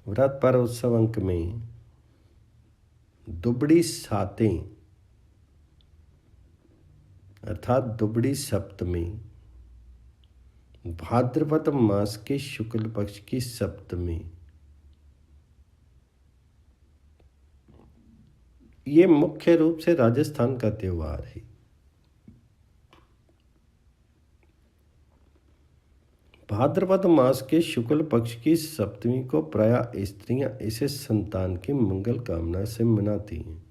व्रत पर उत्सव अंक में दुबड़ी सातें अर्थात दुबड़ी सप्तमी, भाद्रपद मास के शुक्ल पक्ष की सप्तमी, ये मुख्य रूप से राजस्थान का त्योहार है। भाद्रपद मास के शुक्ल पक्ष की सप्तमी को प्रायः स्त्रियां इसे संतान की मंगल कामना से मनाती हैं।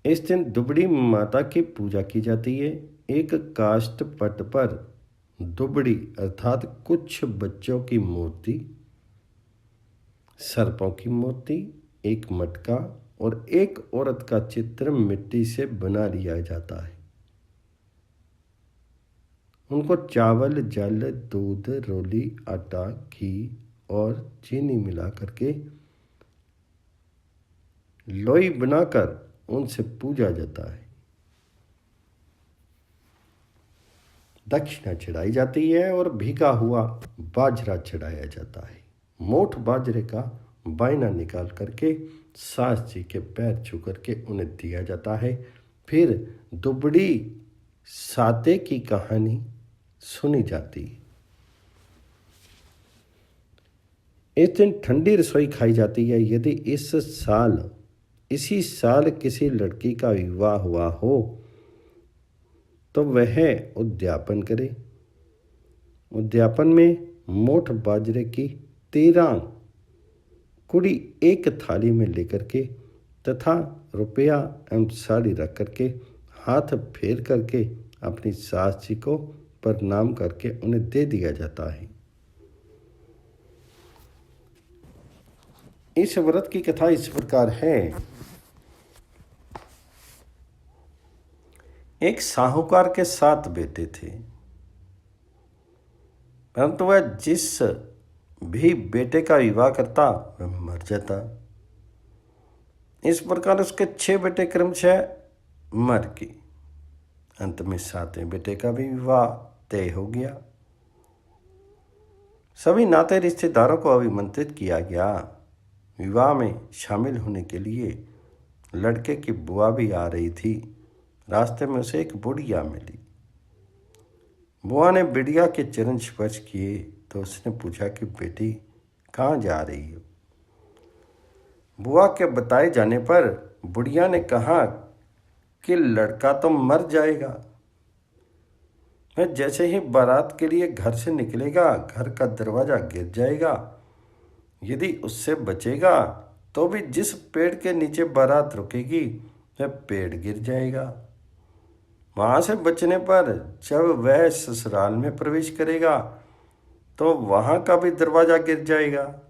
इस दिन दुबड़ी माता की पूजा की जाती है। एक काष्ठ पट पर दुबड़ी अर्थात कुछ बच्चों की मूर्ति, सर्पों की मूर्ति, एक मटका और एक औरत का चित्र मिट्टी से बना लिया जाता है। उनको चावल, जल, दूध, रोली, आटा, घी और चीनी मिला करके लोई बनाकर उनसे पूजा जाता है। दक्षिणा चढ़ाई जाती है और भीगा हुआ बाजरा चढ़ाया जाता है। मोठ बाजरे का बायना निकाल करके सास जी के पैर छू करके उन्हें दिया जाता है। फिर दुबड़ी साते की कहानी सुनी जाती है। इस दिन ठंडी रसोई खाई जाती है। यदि इसी साल किसी लड़की का विवाह हुआ हो तो वह उद्यापन करे। उद्यापन में मोठ बाजरे की 13 कुड़ी एक थाली में लेकर के तथा रुपया एवं साड़ी रख करके हाथ फेर करके अपनी सास जी को प्रणाम करके उन्हें दे दिया जाता है। इस व्रत की कथा इस प्रकार है। एक साहूकार के 7 बेटे थे, परंतु वह जिस भी बेटे का विवाह करता वह मर जाता। इस प्रकार उसके 6 बेटे क्रमशः मर गए। अंत में 7वें बेटे का भी विवाह तय हो गया। सभी नाते रिश्तेदारों को अभिमंत्रित किया गया। विवाह में शामिल होने के लिए लड़के की बुआ भी आ रही थी। रास्ते में उसे एक बुढ़िया मिली। बुआ ने बुढ़िया के चरण स्पर्श किए तो उसने पूछा कि बेटी कहाँ जा रही हो। बुआ के बताए जाने पर बुढ़िया ने कहा कि लड़का तो मर जाएगा। मैं जैसे ही बारात के लिए घर से निकलेगा घर का दरवाजा गिर जाएगा। यदि उससे बचेगा तो भी जिस पेड़ के नीचे बारात रुकेगी वह पेड़ गिर जाएगा। वहाँ से बचने पर जब वह ससुराल में प्रवेश करेगा तो वहाँ का भी दरवाजा गिर जाएगा।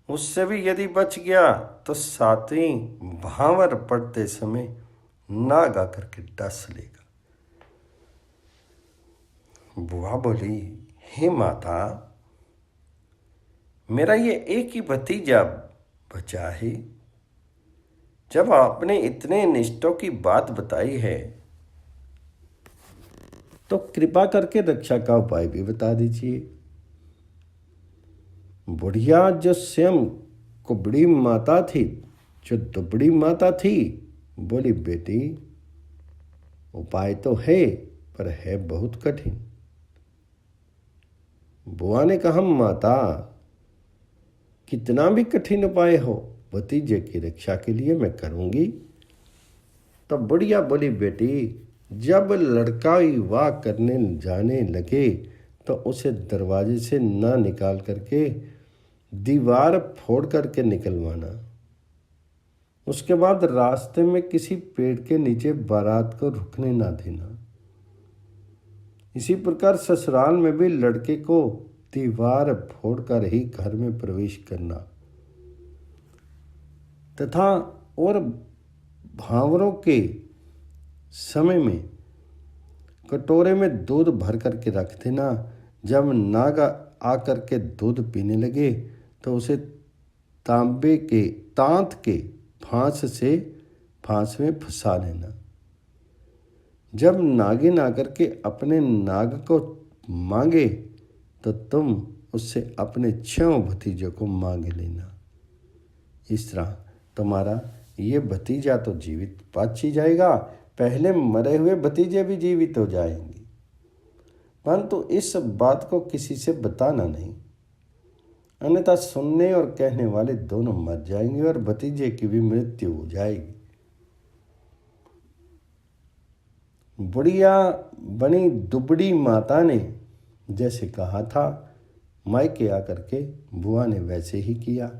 उससे भी यदि बच गया तो 7वीं भांवर पड़ते समय नाग आकर के डस लेगा। बुआ बोली, हे माता, मेरा ये एक ही भतीजा बचा है। जब आपने इतने निष्ठों की बात बताई है तो कृपा करके रक्षा का उपाय भी बता दीजिए। बुढ़िया जो स्वयं कुबड़ी माता थी, जो दुबड़ी माता थी, बोली, बेटी उपाय तो है पर है बहुत कठिन। बुआ ने कहा, माता कितना भी कठिन उपाय हो भतीजे की रक्षा के लिए मैं करूंगी। तो बुढ़िया बोली, बेटी जब लड़का विवाह करने जाने लगे तो उसे दरवाजे से ना निकाल करके दीवार फोड़ करके निकलवाना। उसके बाद रास्ते में किसी पेड़ के नीचे बारात को रुकने ना देना। इसी प्रकार ससुराल में भी लड़के को दीवार फोड़कर ही घर में प्रवेश करना तथा और भांवरों के समय में कटोरे में दूध भर करके रख देना। जब नाग आकर के दूध पीने लगे तो उसे तांबे के तांत के फांस में फंसा लेना। जब नागिन आकर के अपने नाग को मांगे तो तुम उससे अपने 6 भतीजों को मांग लेना। इस तरह तुम्हारा ये भतीजा तो जीवित बच ही जाएगा, पहले मरे हुए भतीजे भी जीवित हो जाएंगे। परंतु इस बात को किसी से बताना नहीं, अन्यथा सुनने और कहने वाले दोनों मर जाएंगे और भतीजे की भी मृत्यु हो जाएगी। बुढ़िया बनी दुबड़ी माता ने जैसे कहा था, मायके आकर के बुआ ने वैसे ही किया।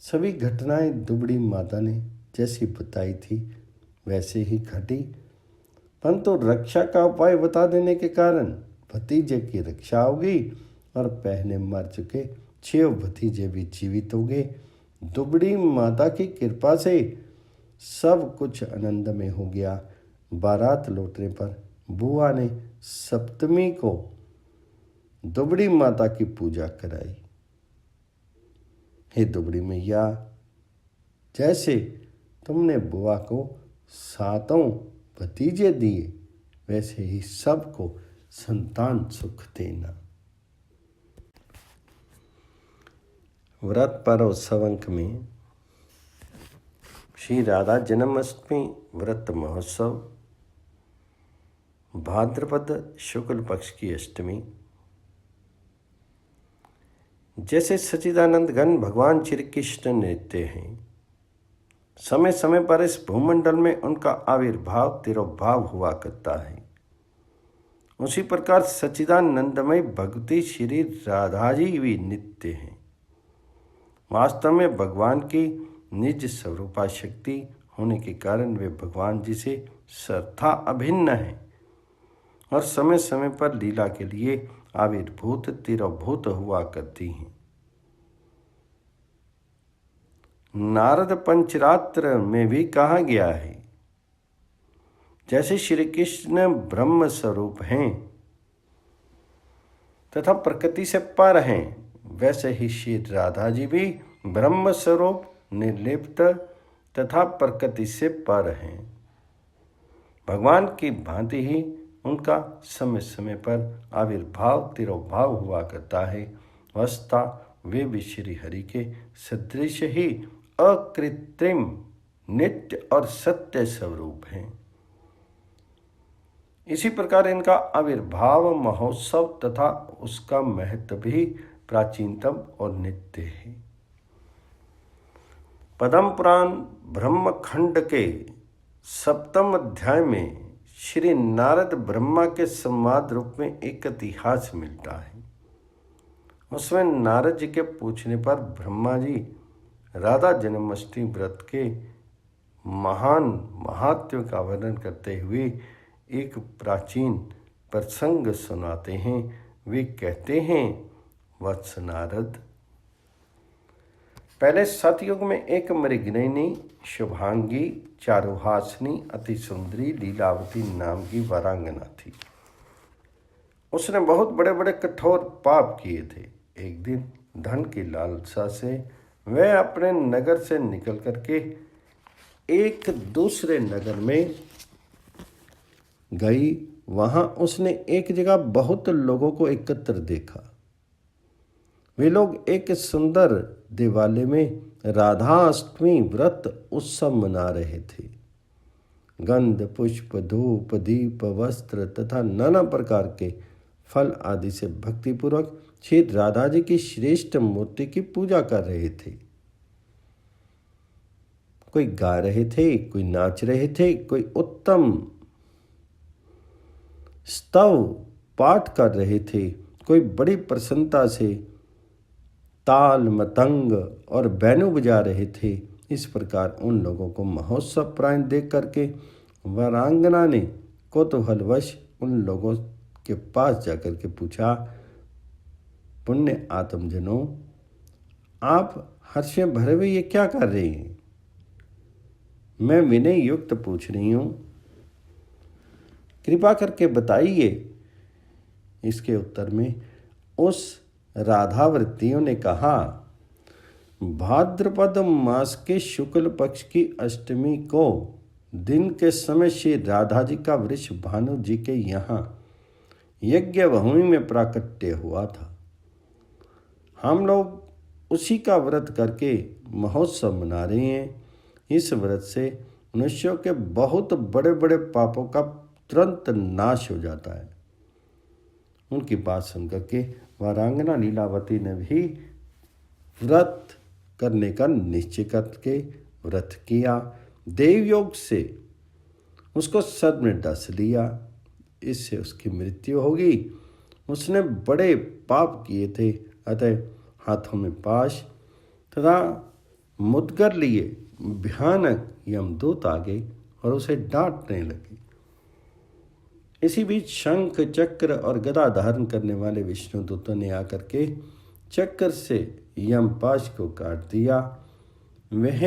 सभी घटनाएं दुबड़ी माता ने जैसी बताई थी वैसे ही घटी, परंतु रक्षा का उपाय बता देने के कारण भतीजे की रक्षा होगी और पहले मर चुके 6 भतीजे भी जीवित हो गए। दुबड़ी माता की कृपा से सब कुछ आनंद में हो गया। बारात लौटने पर बुआ ने सप्तमी को दुबड़ी माता की पूजा कराई। हे दुबड़ी मैया, जैसे तुमने बुआ को 7 भतीजे दिए वैसे ही सबको संतान सुख देना। व्रत पर्व अंक में श्री राधा जन्माष्टमी व्रत महोत्सव, भाद्रपद शुक्ल पक्ष की अष्टमी। जैसे सच्चिदानंद घन भगवान श्री कृष्ण नित्य हैं, समय समय पर इस भूमंडल में उनका आविर्भाव तिरोभाव हुआ करता है, उसी प्रकार सच्चिदानंदमय भगवती श्री राधा जी भी नित्य हैं। वास्तव में भगवान की निज स्वरूपा शक्ति होने के कारण वे भगवान जी से सर्वथा अभिन्न हैं और समय समय पर लीला के लिए आविर्भूत तिरोभूत हुआ करती हैं। नारद पंचरात्र में भी कहा गया है, जैसे श्री कृष्ण ब्रह्म स्वरूप हैं तथा प्रकृति से पर हैं, वैसे ही श्री राधा जी भी ब्रह्म स्वरूप निर्लिप्त तथा प्रकृति से पर हैं। भगवान की भांति ही उनका समय समय पर आविर्भाव तिरोभाव हुआ करता है। वस्ता वे भी श्री हरि के सदृश ही अकृत्रिम नित्य और सत्य स्वरूप हैं। इसी प्रकार इनका आविर्भाव महोत्सव तथा उसका महत्व भी प्राचीनतम और नित्य है। पद्म पुराण ब्रह्मखंड के 7वें अध्याय में श्री नारद ब्रह्मा के संवाद रूप में एक इतिहास मिलता है। उसमें नारद जी के पूछने पर ब्रह्मा जी राधा जन्माष्टमी व्रत के महान महात्म्य का वर्णन करते हुए एक प्राचीन प्रसंग सुनाते हैं। वे कहते हैं, वत्स नारद, पहले सतयुग में एक मृगनयनी शुभांगी चारुहासिनी अति सुंदरी लीलावती नाम की वरांगना थी। उसने बहुत बड़े बड़े कठोर पाप किए थे। एक दिन धन की लालसा से वह अपने नगर से निकल करके एक दूसरे नगर में गई। वहां उसने एक जगह बहुत लोगों को एकत्र देखा। वे लोग एक सुंदर दिवाले में राधाष्टमी व्रत उत्सव मना रहे थे। गंध पुष्प धूप दीप वस्त्र तथा नाना प्रकार के फल आदि से भक्तिपूर्वक श्री राधा जी की श्रेष्ठ मूर्ति की पूजा कर रहे थे। कोई गा रहे थे, कोई नाच रहे थे, कोई उत्तम स्तव पाठ कर रहे थे, कोई बड़ी प्रसन्नता से ताल मतंग और बैनू बजा रहे थे। इस प्रकार उन लोगों को महोत्सव प्राण देख करके वरांगना ने कौतूहलवश उन लोगों के पास जाकर के पूछा, पुण्य आत्मजनों, आप हर्ष में भरे हुए ये क्या कर रहे हैं? मैं विनय युक्त पूछ रही हूँ, कृपा करके बताइए। इसके उत्तर में उस राधावृत्तियों ने कहा, भाद्रपद मास के शुक्ल पक्ष की अष्टमी को दिन के समय श्री राधा जी का वृष भानु जी के यहाँ यज्ञ भूमि में प्राकट्य हुआ था। हम लोग उसी का व्रत करके महोत्सव मना रहे हैं। इस व्रत से मनुष्यों के बहुत बड़े बड़े पापों का तुरंत नाश हो जाता है। उनकी बात सुनकर के वारांगना लीलावती ने भी व्रत करने का निश्चय करके व्रत किया। देवयोग से उसको सर्प ने डस लिया, इससे उसकी मृत्यु होगी। उसने बड़े पाप किए थे, अतः हाथों में पाश तथा मुद्गर लिए भयानक यमदूत आ गए और उसे डांटने लगे। इसी बीच शंख चक्र और गदा धारण करने वाले विष्णु दूतों ने आकर के चक्र से यमपाश को काट दिया। वह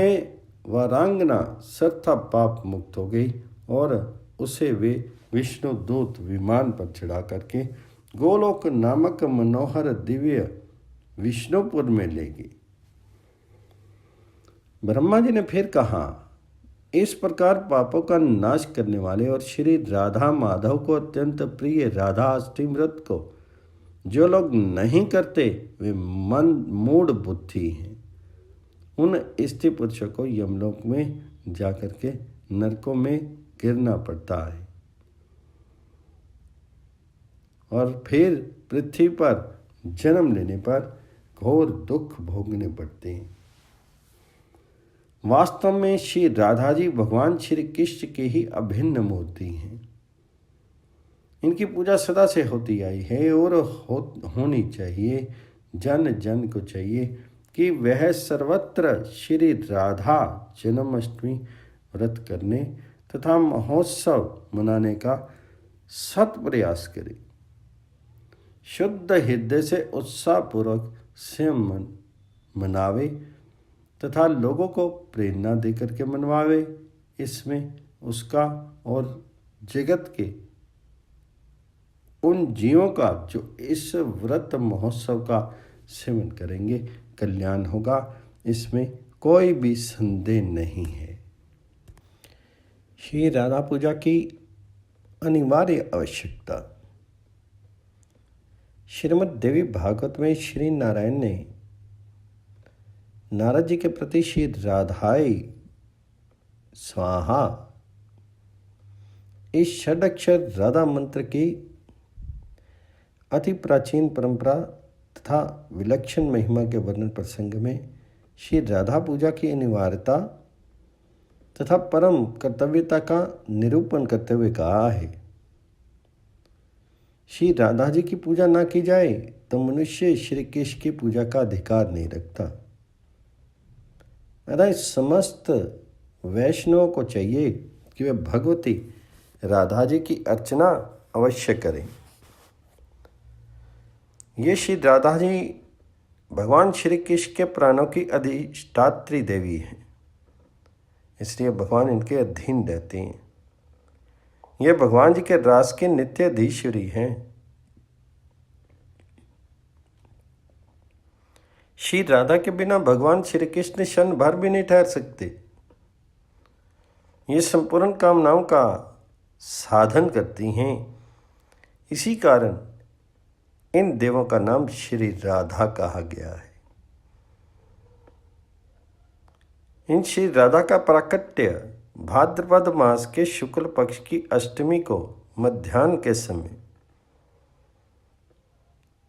वारांगना सर्वथा पाप मुक्त हो गई और उसे वे विष्णु दूत विमान पर चढ़ा करके गोलोक नामक मनोहर दिव्य विष्णुपुर में ले गई। ब्रह्मा जी ने फिर कहा, इस प्रकार पापों का नाश करने वाले और श्री राधा माधव को अत्यंत प्रिय राधा अष्टमी व्रत को जो लोग नहीं करते वे मूढ़ बुद्धि हैं। उन स्त्री पुरुषों को यमलोक में जाकर के नरकों में गिरना पड़ता है और फिर पृथ्वी पर जन्म लेने पर घोर दुख भोगने पड़ते हैं। वास्तव में श्री राधा जी भगवान श्री कृष्ण के ही अभिन्न मूर्ति हैं। इनकी पूजा सदा से होती आई है और होनी चाहिए। जन जन को चाहिए कि वह सर्वत्र श्री राधा जन्माष्टमी व्रत करने तथा महोत्सव मनाने का सत प्रयास करे। शुद्ध हृदय से उत्साहपूर्वक स्वयं मनावे तथा लोगों को प्रेरणा देकर के मनवावे। इसमें उसका और जगत के उन जीवों का जो इस व्रत महोत्सव का सेवन करेंगे कल्याण होगा, इसमें कोई भी संदेह नहीं है। श्री राधा पूजा की अनिवार्य आवश्यकता। श्रीमद् देवी भागवत में श्री नारायण ने नारद जी के प्रति श्री राधाई स्वाहा इस षडक्षर राधा मंत्र की अति प्राचीन परंपरा तथा विलक्षण महिमा के वर्णन प्रसंग में श्री राधा पूजा की अनिवार्यता तथा परम कर्तव्यता का निरूपण करते हुए कहा है। श्री राधा जी की पूजा ना की जाए तो मनुष्य श्री कृष्ण की पूजा का अधिकार नहीं रखता। अतः समस्त वैष्णवों को चाहिए कि वे भगवती राधा जी की अर्चना अवश्य करें। ये श्री राधा जी भगवान श्री कृष्ण के प्राणों की अधिष्ठात्री देवी हैं, इसलिए भगवान इनके अधीन रहते हैं। ये भगवान जी के रास के नित्य अधीश्वरी हैं। श्री राधा के बिना भगवान श्री कृष्ण क्षण भर भी नहीं ठहर सकते। ये संपूर्ण कामनाओं का साधन करती हैं। इसी कारण इन देवों का नाम श्री राधा कहा गया है। इन श्री राधा का प्राकट्य भाद्रपद मास के शुक्ल पक्ष की अष्टमी को मध्याह्न के समय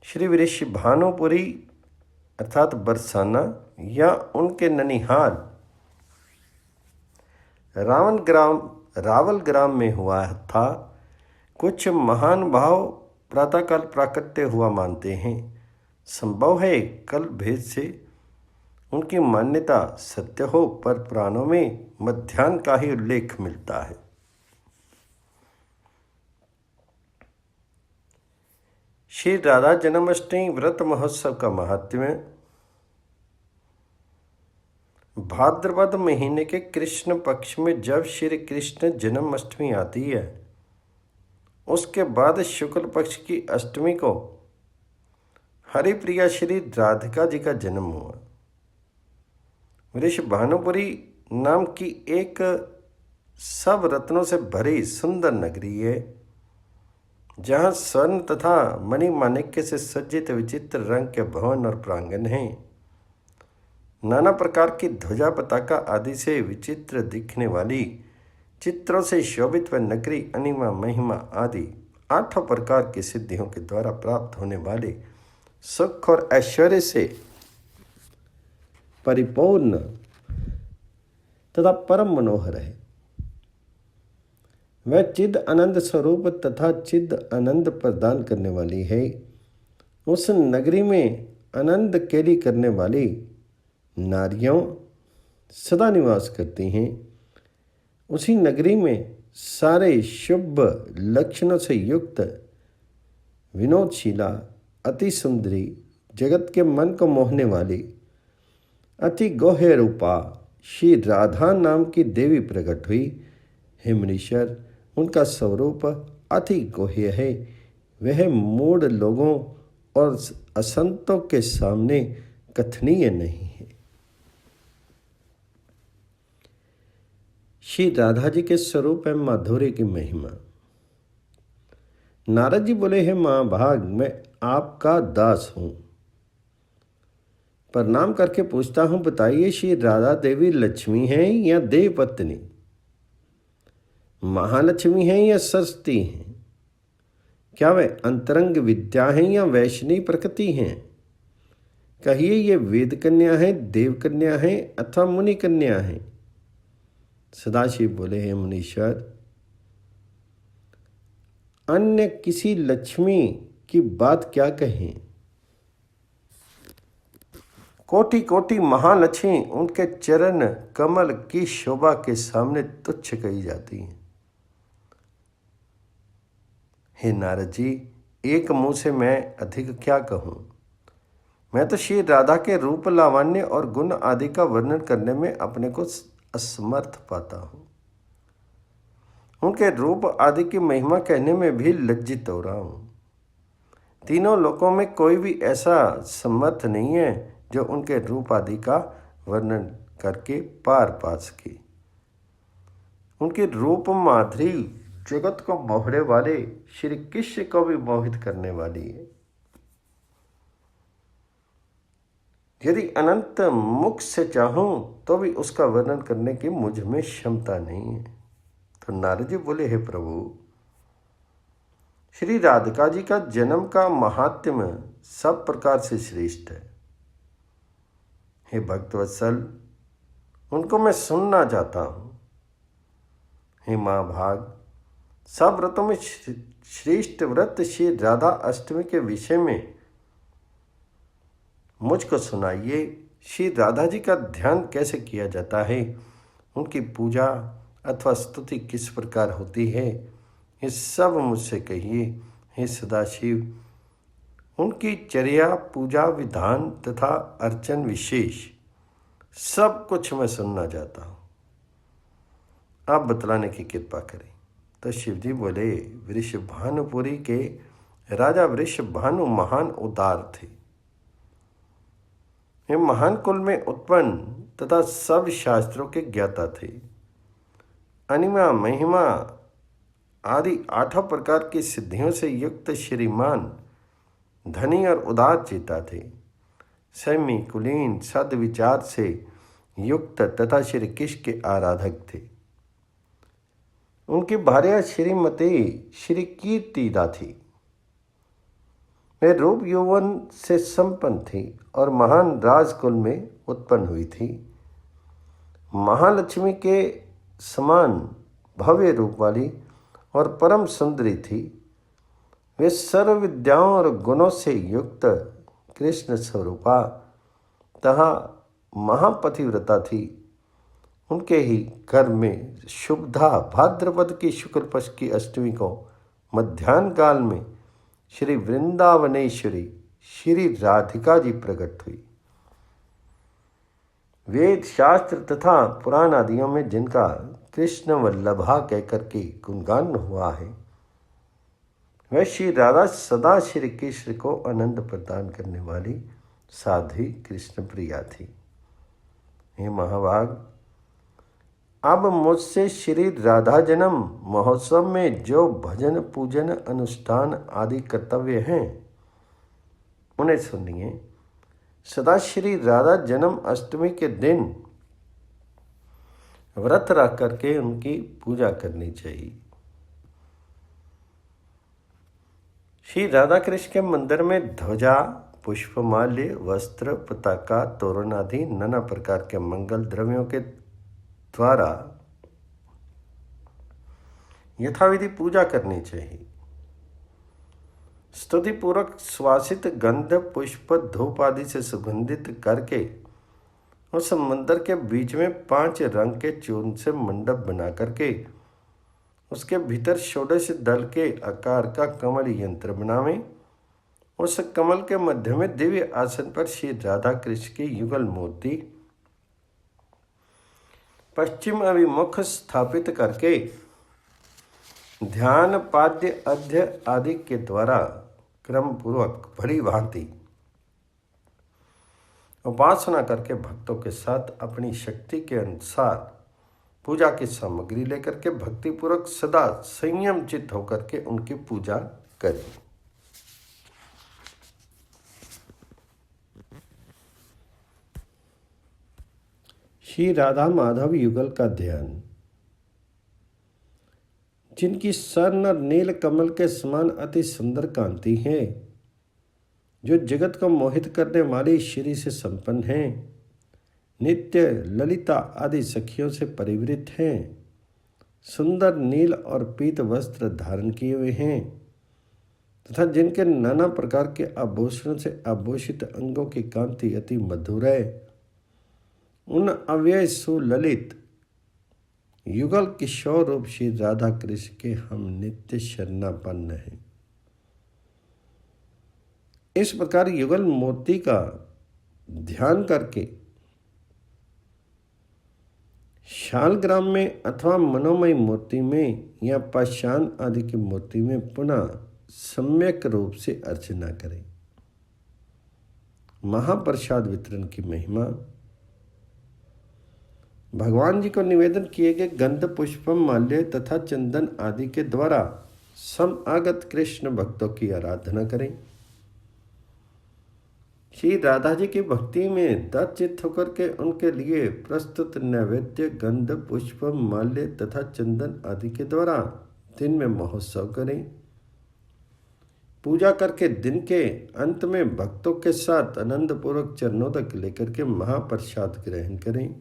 श्री वृषभानुपुरी अर्थात बरसाना या उनके ननिहाल रावल ग्राम में हुआ था। कुछ महान भाव प्रातःकाल प्राकट्य हुआ मानते हैं। संभव है कल भेद से उनकी मान्यता सत्य हो, पर पुराणों में मध्याह्न का ही उल्लेख मिलता है। श्री राधा जन्माष्टमी व्रत महोत्सव का महात्म्य। भाद्रपद महीने के कृष्ण पक्ष में जब श्री कृष्ण जन्माष्टमी आती है, उसके बाद शुक्ल पक्ष की अष्टमी को हरिप्रिया श्री राधिका जी का जन्म हुआ। वृषभानुपुरी नाम की एक सब रत्नों से भरी सुंदर नगरी है। जहाँ स्वर्ण तथा मणि माणिक्य से सज्जित विचित्र रंग के भवन और प्रांगण हैं। नाना प्रकार की ध्वजा पताका आदि से विचित्र दिखने वाली, चित्रों से शोभित व नगरी अनिमा महिमा आदि 8 प्रकार की सिद्धियों के द्वारा प्राप्त होने वाले सुख और ऐश्वर्य से परिपूर्ण तथा परम मनोहर है। वह चिद आनंद स्वरूप तथा चिद आनंद प्रदान करने वाली है। उस नगरी में आनंद केली करने वाली नारियों सदा निवास करती हैं। उसी नगरी में सारे शुभ लक्षणों से युक्त विनोदशीला अति सुंदरी, जगत के मन को मोहने वाली अति गोह्य रूपा श्री राधा नाम की देवी प्रकट हुई। हे मुनीश्वर, उनका स्वरूप अति गोह्य है। वह मूढ़ लोगों और असंतों के सामने कथनीय नहीं है। श्री राधा जी के स्वरूप एवं माधुर्य की महिमा। नारद जी बोले, हे महाभाग, मैं आपका दास हूं। प्रणाम करके पूछता हूं, बताइए श्री राधा देवी लक्ष्मी हैं या देव पत्नी, महालक्ष्मी हैं या सरस्वती हैं? क्या वे अंतरंग विद्या हैं या वैष्णवी प्रकृति हैं? कहिए, ये वेद कन्या है, देव कन्या है अथवा मुनि कन्या है? सदाशिव बोले, हे मुनीश्वर, अन्य किसी लक्ष्मी की बात क्या कहें। कोटि कोटि महालक्ष्मी उनके चरण कमल की शोभा के सामने तुच्छ कही जाती हैं। हे नारद जी, एक मुंह से मैं अधिक क्या कहूँ। मैं तो श्री राधा के रूप, लावण्य और गुण आदि का वर्णन करने में अपने को असमर्थ पाता हूँ। उनके रूप आदि की महिमा कहने में भी लज्जित हो रहा हूँ। तीनों लोकों में कोई भी ऐसा समर्थ नहीं है जो उनके रूप आदि का वर्णन करके पार पा सके। उनकी रूप माधुरी जगत को मोहने वाले श्री कृष्ण को भी मोहित करने वाली है। यदि अनंत मुख से चाहूं तो भी उसका वर्णन करने की मुझ में क्षमता नहीं है। तो नारद जी बोले, हे प्रभु, श्री राधिका जी का जन्म का महात्म्य सब प्रकार से श्रेष्ठ है। हे भक्तवत्सल, उनको मैं सुनना चाहता हूँ। हे महाभाग, सब व्रतों में श्रेष्ठ व्रत श्री राधा अष्टमी के विषय में मुझको सुनाइए। श्री राधा जी का ध्यान कैसे किया जाता है, उनकी पूजा अथवा स्तुति किस प्रकार होती है, ये सब मुझसे कहिए। हे सदाशिव, उनकी चर्या, पूजा विधान तथा अर्चन विशेष सब कुछ मैं सुनना चाहता हूँ। आप बतलाने की कृपा करें। तो शिव जी बोले, वृषभानुपुरी के राजा वृषभानु महान उदार थे। वे महान कुल में उत्पन्न तथा सब शास्त्रों के ज्ञाता थे। अनिमा महिमा आदि 8 प्रकार की सिद्धियों से युक्त श्रीमान धनी और उदार चेता थे। सैमी कुलीन सद्विचार से युक्त तथा श्री कृष्ण के आराधक थे। उनकी भार्या श्रीमती श्री कीर्तिदा थी। वे रूप यौवन से संपन्न थी और महान राजकुल में उत्पन्न हुई थी। महालक्ष्मी के समान भव्य रूप वाली और परम सुंदरी थी। वे सर्व विद्याओं और गुणों से युक्त कृष्ण स्वरूपा तथा महापतिव्रता थी। उनके ही घर में शुभधा भाद्रपद की शुक्ल पक्ष की अष्टमी को मध्याह्न काल में श्री वृंदावनेश्वरी श्री राधिका जी प्रकट हुई। वेद शास्त्र तथा पुराण आदियों में जिनका कृष्ण वल्लभा कहकर के गुणगान हुआ है, वह श्री राधा सदा श्री कृष्ण को आनंद प्रदान करने वाली साध्वी कृष्ण प्रिया थी। हे महाभाग, अब मुझसे श्री राधा जन्म महोत्सव में जो भजन पूजन अनुष्ठान आदि कर्तव्य हैं उन्हें सुनिए। सदा श्री राधा जन्म अष्टमी के दिन व्रत रख करके उनकी पूजा करनी चाहिए। श्री राधा कृष्ण के मंदिर में ध्वजा, पुष्पमाल्य, वस्त्र, पताका, तोरण आदि नाना प्रकार के मंगल द्रव्यों के द्वारा यथाविधि पूजा करनी चाहिए। स्तुति पूर्वक सुवासित गंध, पुष्प, धूप आदि से सुगंधित करके उस मंदिर के बीच में 5 रंग के चूर्ण से मंडप बना करके उसके भीतर षोडश दल के आकार का कमल यंत्र बनावें। उस कमल के मध्य में दिव्य आसन पर श्री राधा कृष्ण की युगल मूर्ति पश्चिम अभिमुख स्थापित करके ध्यान, पाद्य, अध्य आदि के द्वारा क्रम पूर्वक भली भांति उपासना करके भक्तों के साथ अपनी शक्ति के अनुसार पूजा की सामग्री लेकर के भक्तिपूर्वक सदा संयम चित्त होकर के उनकी पूजा करें। श्री राधा माधव युगल का ध्यान। जिनकी स्वर्ण और नील कमल के समान अति सुंदर कांति है, जो जगत को मोहित करने वाली श्री से संपन्न हैं, नित्य ललिता आदि सखियों से परिवृत हैं, सुंदर नील और पीत वस्त्र धारण किए हुए हैं तथा जिनके नाना प्रकार के आभूषणों से आभूषित अंगों की कांति अति मधुर है, उन अव्यय सुललित युगल किशोर रूप श्री राधा कृष्ण के हम नित्य शरणापन्न हैं। इस प्रकार युगल मूर्ति का ध्यान करके शालग्राम में अथवा मनोमय मूर्ति में या पाषाण आदि की मूर्ति में पुनः सम्यक रूप से अर्चना करें। महाप्रसाद वितरण की महिमा। भगवान जी को निवेदन किए गए गंध, पुष्पम, माल्य तथा चंदन आदि के द्वारा समागत कृष्ण भक्तों की आराधना करें। श्री राधा जी की भक्ति में तच्चित होकर के उनके लिए प्रस्तुत नैवेद्य गंध, पुष्प, माल्य तथा चंदन आदि के द्वारा दिन में महोत्सव करें। पूजा करके दिन के अंत में भक्तों के साथ आनंद पूर्वक चरणोदक लेकर के महाप्रसाद ग्रहण करें।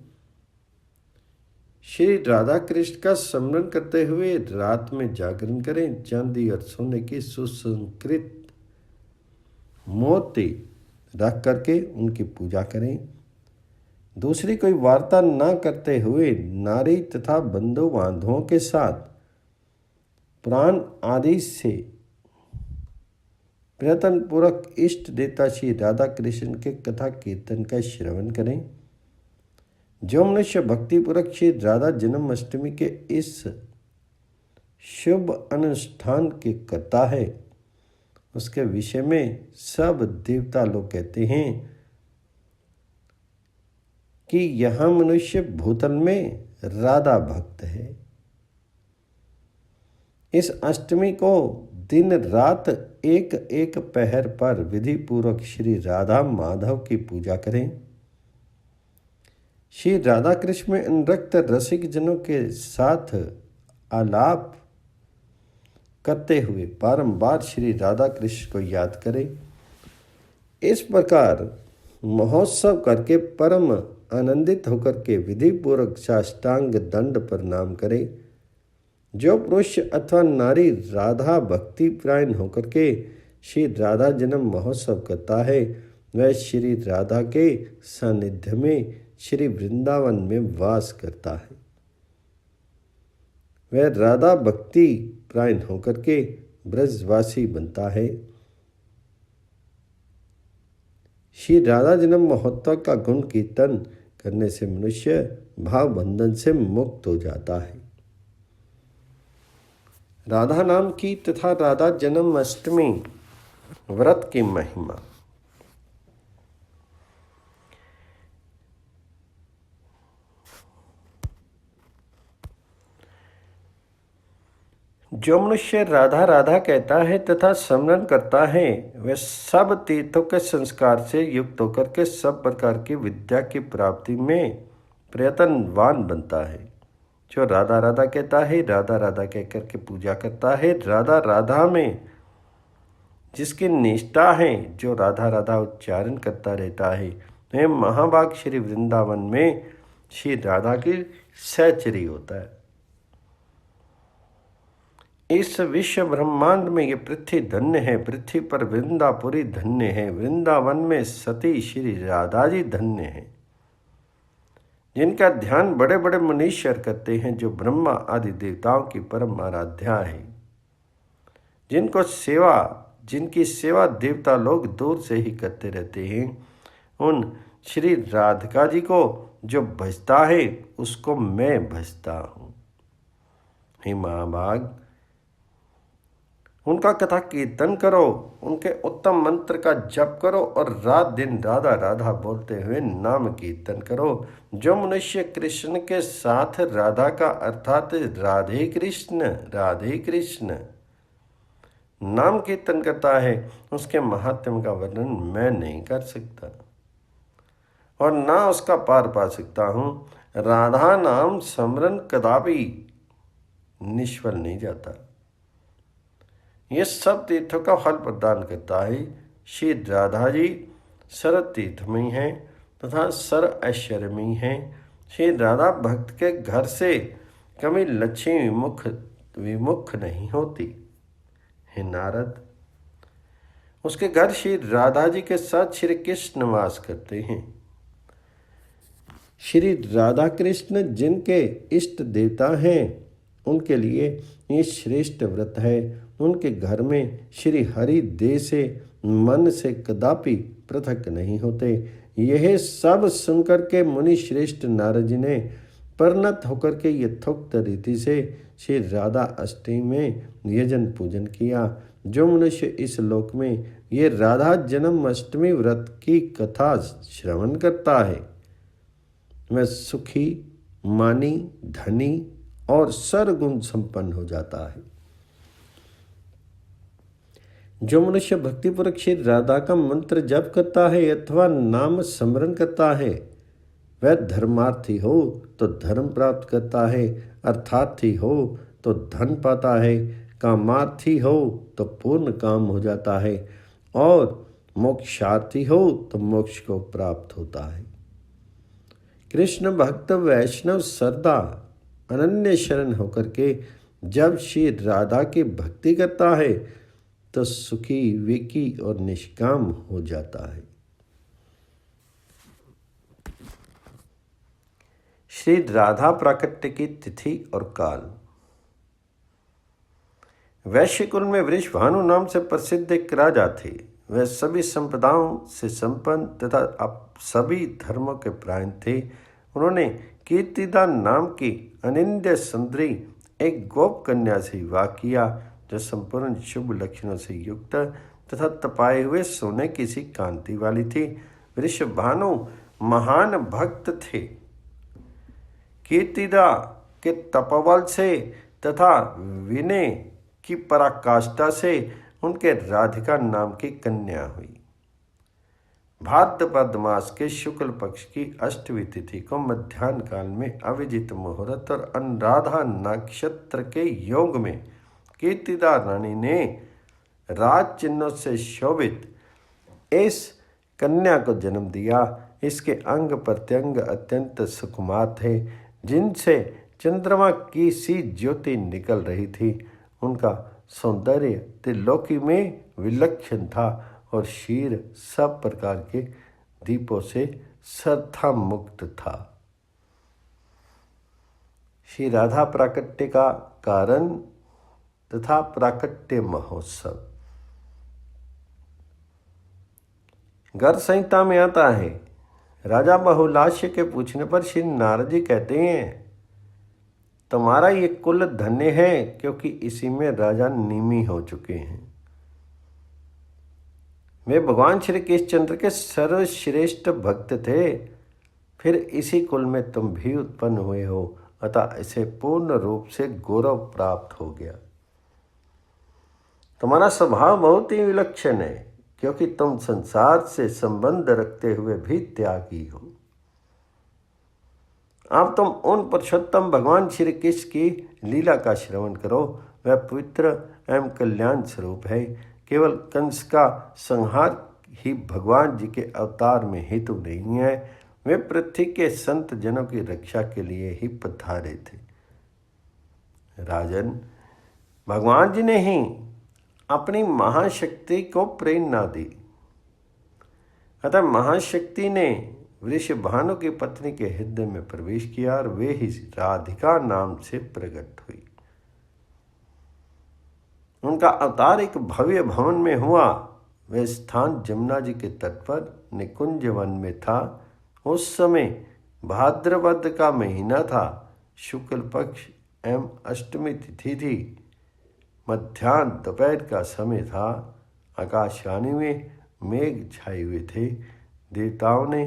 श्री राधा कृष्ण का स्मरण करते हुए रात में जागरण करें। चांदी और सोने की सुसंस्कृत मोती रख करके उनकी पूजा करें। दूसरी कोई वार्ता न करते हुए नारी तथा बंधु बांधवों के साथ पुराण आदि से प्रयत्न पूर्वक इष्ट देवता श्री राधा कृष्ण के कथा कीर्तन का श्रवण करें। जो मनुष्य भक्तिपूर्वक श्री राधा जन्माष्टमी के इस शुभ अनुष्ठान के करता है, उसके विषय में सब देवता लोग कहते हैं कि यह मनुष्य भूतल में राधा भक्त है। इस अष्टमी को दिन रात एक एक पहर पर विधि पूर्वक श्री राधा माधव की पूजा करें। श्री राधा कृष्ण में अनुरक्त रसिक जनों के साथ आलाप करते हुए बारंबार श्री राधा कृष्ण को याद करें। इस प्रकार महोत्सव करके परम आनंदित होकर के विधि पूर्वक साष्टांग दंड प्रणाम करें। जो पुरुष अथवा नारी राधा भक्ति प्रायण होकर के श्री राधा जन्म महोत्सव करता है, वह श्री राधा के सानिध्य में श्री वृंदावन में वास करता है। वह राधा भक्ति प्रायण होकर के ब्रजवासी बनता है। श्री राधा जन्म महोत्सव का गुण कीर्तन करने से मनुष्य भाव बंधन से मुक्त हो जाता है। राधा नाम की तथा राधा जन्माष्टमी व्रत की महिमा। जो मनुष्य राधा राधा कहता है तथा स्मरण करता है वह सब तीर्थों के संस्कार से युक्त होकर के सब प्रकार की विद्या की प्राप्ति में प्रयत्नवान बनता है। जो राधा राधा कहता है, राधा राधा कह करके पूजा करता है, राधा राधा में जिसकी निष्ठा है, जो राधा राधा उच्चारण करता रहता है, वह महाभाग श्री वृंदावन में श्री राधा की सहचरी होता है। इस विश्व ब्रह्मांड में ये पृथ्वी धन्य है, पृथ्वी पर वृंदापुरी धन्य है, वृंदावन में सती श्री राधा जी धन्य है, जिनका ध्यान बड़े बड़े मुनीश्वर करते हैं, जो ब्रह्मा आदि देवताओं की परम आराध्या है, जिनकी सेवा देवता लोग दूर से ही करते रहते हैं। उन श्री राधिका जी को जो भजता है उसको मैं भजता हूँ। हे महाभाग, उनका कथा कीर्तन करो, उनके उत्तम मंत्र का जप करो और रात दिन राधा राधा बोलते हुए नाम कीर्तन करो। जो मनुष्य कृष्ण के साथ राधा का अर्थात राधे कृष्ण नाम कीर्तन करता है, उसके महात्म्य का वर्णन मैं नहीं कर सकता और ना उसका पार पा सकता हूँ। राधा नाम स्मरण कदापि निष्फल नहीं जाता। ये सब तीर्थों का फल प्रदान करता है। श्री राधा जी सर्व तीर्थमयी हैं तथा सर्व ऐश्वर्यमयी हैं। श्री राधा भक्त के घर से कभी लक्ष्मी विमुख नहीं होती। हे नारद, उसके घर श्री राधा जी के साथ श्री कृष्ण वास करते हैं। श्री राधा कृष्ण जिनके इष्ट देवता हैं, उनके लिए ये श्रेष्ठ व्रत है। उनके घर में श्री हरि देह से मन से कदापि पृथक नहीं होते। यह सब सुनकर के मुनि श्रेष्ठ नारद जी ने परिणत होकर के यथोक्त रीति से श्री राधा अष्टमी में यजन पूजन किया। जो मनुष्य इस लोक में ये राधा जन्म अष्टमी व्रत की कथा श्रवण करता है, वह सुखी, मानी, धनी और सर्वगुण संपन्न हो जाता है। जो मनुष्य भक्तिपूर्वक श्री राधा का मंत्र जप करता है अथवा नाम स्मरण करता है, वह धर्मार्थी हो तो धर्म प्राप्त करता है, अर्थार्थी हो तो धन पाता है, कामार्थी हो तो पूर्ण काम हो जाता है और मोक्षार्थी हो तो मोक्ष को प्राप्त होता है। कृष्ण भक्त वैष्णव श्रद्धा अनन्य शरण होकर के जब श्री राधा की भक्ति करता है तो सुखी, विकी और निष्काम हो जाता है। श्री राधा प्राकट्य की तिथि और काल। वैश्य कुल में वृषभानु नाम से प्रसिद्ध एक राजा थे। वह सभी संपदाओं से संपन्न तथा अब सभी धर्मों के परायण थे। उन्होंने कीर्तिदा नाम की अनिंद्य सुंदरी एक गोप कन्या से विवाह किया, जो संपूर्ण शुभ लक्षणों से युक्त तथा तपाए हुए सोने की सी कांति वाली थी। वृषभानु महान भक्त थे। कीर्तिदा के तपबल से तथा विनय की पराकाष्ठा से उनके राधिका नाम की कन्या हुई। भाद्रपद मास के शुक्ल पक्ष की अष्टमी तिथि को मध्याह्न काल में अविजित मुहूर्त और अनुराधा नक्षत्र के योग में कीर्तिदा रानी ने राज चिन्हों से शोभित इस कन्या को जन्म दिया। इसके अंग प्रत्यंग अत्यंत सुकुमार थे, जिनसे चंद्रमा की सी ज्योति निकल रही थी। उनका सौंदर्य त्रिलोकी में विलक्षण था और शीर सब प्रकार के दीपों से श्रद्धा मुक्त था। श्री राधा प्राकट्य का कारण तथा प्राकट्य महोत्सव। गर्ग संहिता में आता है, राजा बहुलास्य के पूछने पर श्री नारद जी कहते हैं, तुम्हारा ये कुल धन्य है, क्योंकि इसी में राजा निमी हो चुके हैं। वे भगवान श्री कृष्णचंद्र के सर्वश्रेष्ठ भक्त थे। फिर इसी कुल में तुम भी उत्पन्न हुए हो, अतः इसे पूर्ण रूप से गौरव प्राप्त हो गया। तुम्हारा स्वभाव बहुत ही विलक्षण है, क्योंकि तुम संसार से संबंध रखते हुए भी त्यागी हो। अब तुम उन पुरुषोत्तम भगवान श्री कृष्ण की लीला का श्रवण करो। वह पवित्र एवं कल्याण स्वरूप है। केवल कंस का संहार ही भगवान जी के अवतार में हेतु नहीं है, वे पृथ्वी के संत जनों की रक्षा के लिए ही पधारे थे। राजन, भगवान जी ने ही अपनी महाशक्ति को प्रेरणा दी। अतः महाशक्ति ने वृषभानु की पत्नी के हृदय में प्रवेश किया और वे ही राधिका नाम से प्रकट हुई। उनका अवतार एक भव्य भवन में हुआ। वह स्थान जमुना जी के तट पर निकुंज वन में था। उस समय भाद्रपद का महीना था। शुक्ल पक्ष एवं अष्टमी तिथि थी। मध्याह्न दोपहर का समय था। आकाशवाणी में मेघ छाए हुए थे। देवताओं ने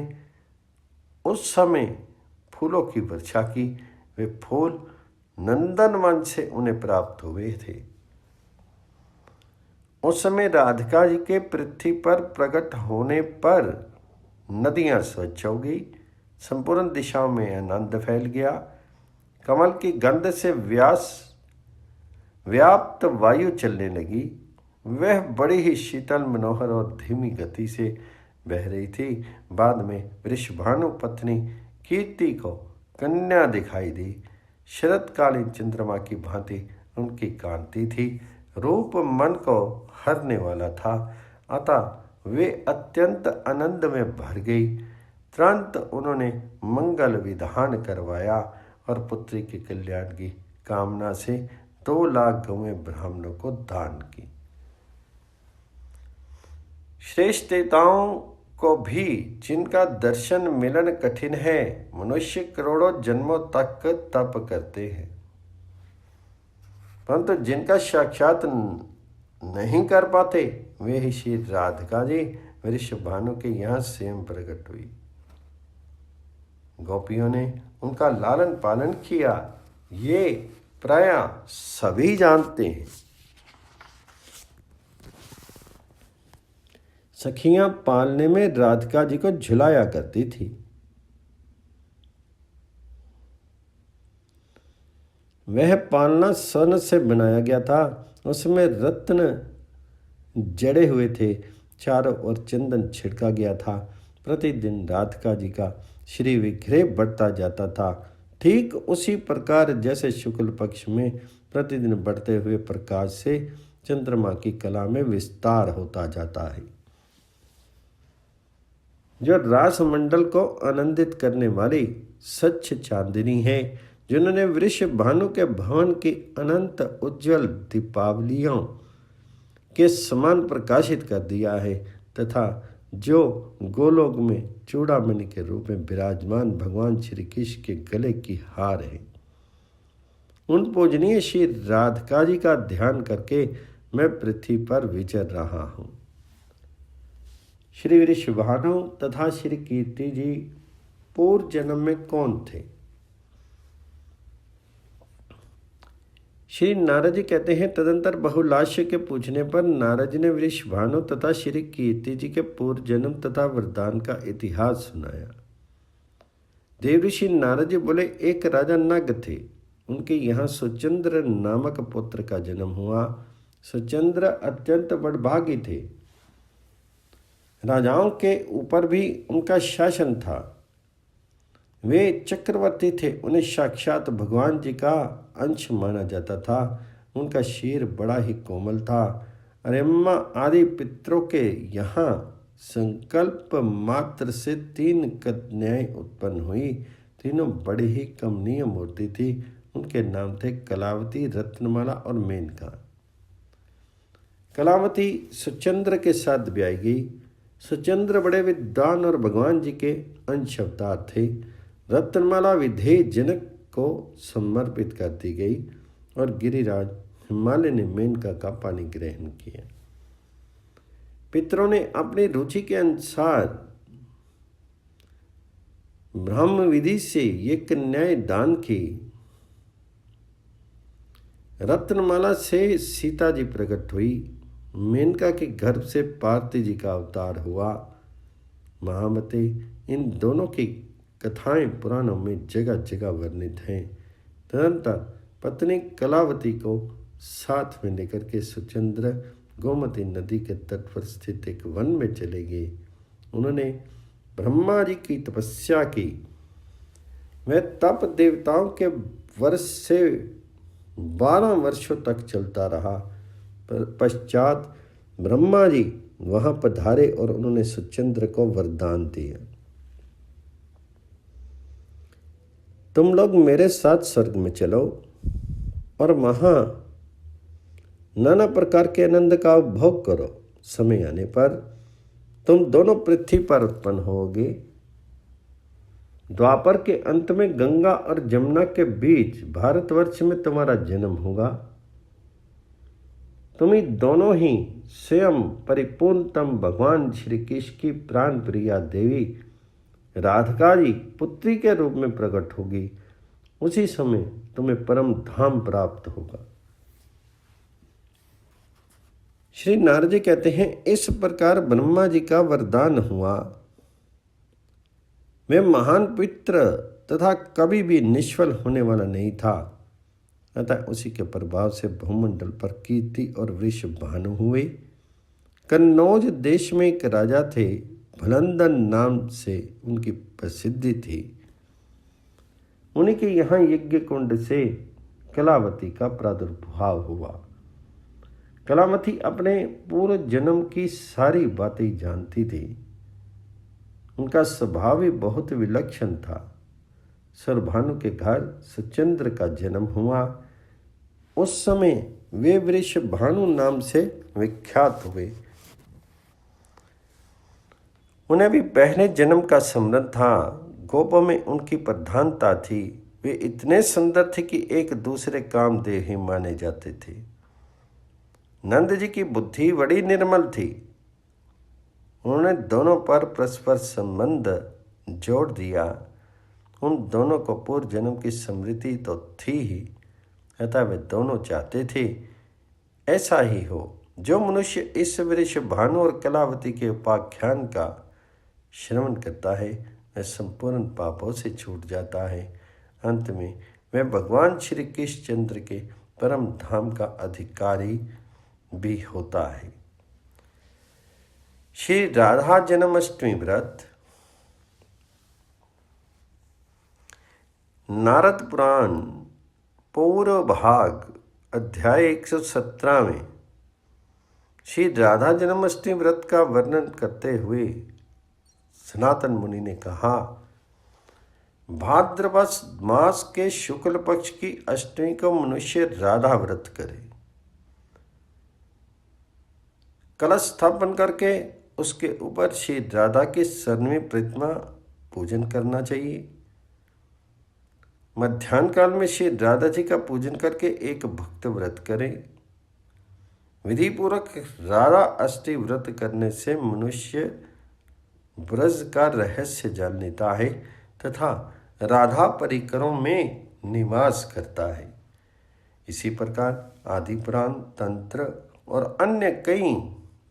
उस समय फूलों की वर्षा की। वे फूल नंदनवन से उन्हें प्राप्त हुए थे। उस समय राधिका जी के पृथ्वी पर प्रकट होने पर नदियां स्वच्छ हो गई। संपूर्ण दिशाओं में आनंद फैल गया। कमल की गंध से व्याप्त वायु चलने लगी। वह बड़ी ही शीतल, मनोहर और धीमी गति से बह रही थी। बाद में वृषभानु पत्नी कीर्ति को कन्या दिखाई दी। शरतकालीन चंद्रमा की भांति उनकी कांति थी। रूप मन को हरने वाला था। अतः वे अत्यंत आनंद में भर गई। तुरंत उन्होंने मंगल विधान करवाया और पुत्री के कल्याण की कामना से 2 लाख गौएं ब्राह्मणों को दान की। श्रेष्ठ देवताओं को भी जिनका दर्शन मिलन कठिन है, मनुष्य करोड़ों जन्मों तक तप करते हैं, परंतु जिनका साक्षात नहीं कर पाते, वे ही श्री राधिका जी वृषभानु के यहाँ स्वयं प्रकट हुई। गोपियों ने उनका लालन पालन किया। ये प्राय सभी जानते हैं। सखियां पालने में राधिका जी को झुलाया करती थी। वह पालना स्वर्ण से बनाया गया था। उसमें रत्न जड़े हुए थे। चारों ओर चंदन छिड़का गया था। प्रतिदिन राधिका जी का श्री विग्रह बढ़ता जाता था। ठीक उसी प्रकार जैसे शुक्ल पक्ष में प्रतिदिन बढ़ते हुए प्रकाश से चंद्रमा की कला में विस्तार होता जाता है। जो रास मंडल को आनंदित करने वाली सच्च चांदनी है, जिन्होंने वृषभानु के भवन की अनंत उज्जवल दीपावलियों के समान प्रकाशित कर दिया है, तथा जो गोलोक में चूड़ामणि के रूप में विराजमान भगवान श्री कृष्ण के गले की हार है। उन पूजनीय श्री राधिका जी का ध्यान करके मैं पृथ्वी पर विचर रहा हूँ। श्री वृषभानु तथा श्री कीर्ति जी पूर्व जन्म में कौन थे? श्री नारद जी कहते हैं, तदंतर बहुलाश्य के पूछने पर नारद जी ने वृषभानु तथा श्री कीर्ति जी के पूर्व जन्म तथा वरदान का इतिहास सुनाया। देवऋषि नारद जी बोले, एक राजा नग थे। उनके यहाँ सुचंद्र नामक पुत्र का जन्म हुआ। सुचंद्र अत्यंत बड़भागी थे। राजाओं के ऊपर भी उनका शासन था। वे चक्रवर्ती थे। उन्हें साक्षात भगवान जी का अंश माना जाता था। उनका शीर बड़ा ही कोमल था। अम्मा आदि पितरों के यहाँ संकल्प मात्र से 3 कन्याएं उत्पन्न हुई। तीनों बड़ी ही कमनीय मूर्ति थी। उनके नाम थे कलावती, रत्नमाला और मेनका। कलावती सुचंद्र के साथ ब्याही गई। सुचंद्र बड़े विद्वान और भगवान जी के अंश अवतार थे। रत्नमाला विधेय जनक को समर्पित कर दी गई और गिरिराज हिमालय ने मेनका का पानी ग्रहण किया। पितरों ने अपनी रुचि के अनुसार ब्रह्म विधि से ये कन्याएं दान की। रत्नमाला से सीता जी प्रकट हुई। मेनका के गर्भ से पार्थिव जी का अवतार हुआ। महामते, इन दोनों की कथाएं पुराणों में जगह जगह वर्णित हैं। तदनंतर पत्नी कलावती को साथ में लेकर के सुचंद्र गोमती नदी के तट पर स्थित एक वन में चले गए। उन्होंने ब्रह्मा जी की तपस्या की। वह तप देवताओं के वर्ष से 12 वर्षों तक चलता रहा। पश्चात ब्रह्मा जी वहां पधारे और उन्होंने सुचंद्र को वरदान दिया, तुम लोग मेरे साथ स्वर्ग में चलो और वहां नाना प्रकार के आनंद का उपभोग करो। समय आने पर तुम दोनों पृथ्वी पर उत्पन्न होगे। द्वापर के अंत में गंगा और जमुना के बीच भारतवर्ष में तुम्हारा जन्म होगा। तुम ही दोनों ही स्वयं परिपूर्णतम भगवान श्री कृष्ण की प्राण प्रिया देवी राधिका जी पुत्री के रूप में प्रकट होगी। उसी समय तुम्हें परम धाम प्राप्त होगा। श्री नारद जी कहते हैं, इस प्रकार ब्रह्मा जी का वरदान हुआ। वे महान पित्र तथा कभी भी निष्फल होने वाला नहीं था। अतः उसी के प्रभाव से भूमंडल पर कीर्ति और वृषभानु हुए। कन्नौज देश में एक राजा थे, भलंदन नाम से उनकी प्रसिद्धि थी। उन्हीं के यहाँ यज्ञ कुंड से कलावती का प्रादुर्भाव हुआ। कलावती अपने पूर्व जन्म की सारी बातें जानती थी। उनका स्वभाव ही बहुत विलक्षण था। सरभानु के घर सुचंद्र का जन्म हुआ। उस समय वे वृषभानु नाम से विख्यात हुए। उन्हें भी पहले जन्म का स्मरण था। गोपों में उनकी प्रधानता थी। वे इतने सुंदर थे कि एक दूसरे कामदेव ही माने जाते थे। नंद जी की बुद्धि बड़ी निर्मल थी। उन्होंने दोनों पर परस्पर संबंध जोड़ दिया। उन दोनों को पूर्व जन्म की स्मृति तो थी ही, अतः वे दोनों चाहते थे ऐसा ही हो। जो मनुष्य इस वृषभानु और कलावती के उपाख्यान का श्रवण करता है वह संपूर्ण पापों से छूट जाता है। अंत में वह भगवान श्री कृष्णचंद्र के परम धाम का अधिकारी भी होता है। श्री राधा जन्माष्टमी व्रत। नारद पुराण पूर्व भाग अध्याय 117 में श्री राधा जन्माष्टमी व्रत का वर्णन करते हुए सनातन मुनि ने कहा, भाद्रपद मास के शुक्ल पक्ष की अष्टमी को मनुष्य राधा व्रत करे। कलश स्थापन करके उसके ऊपर श्री राधा की स्वर्णिम प्रतिमा पूजन करना चाहिए। मध्याह्न काल में श्री राधा जी का पूजन करके एक भक्त व्रत करें। विधि पूर्वक राधा अष्टमी व्रत करने से मनुष्य ब्रज का रहस्य जान लेता है तथा राधा परिकरों में निवास करता है। इसी प्रकार आदि पुराण, तंत्र और अन्य कई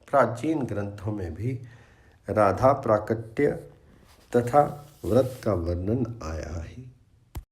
प्राचीन ग्रंथों में भी राधा प्राकट्य तथा व्रत का वर्णन आया है।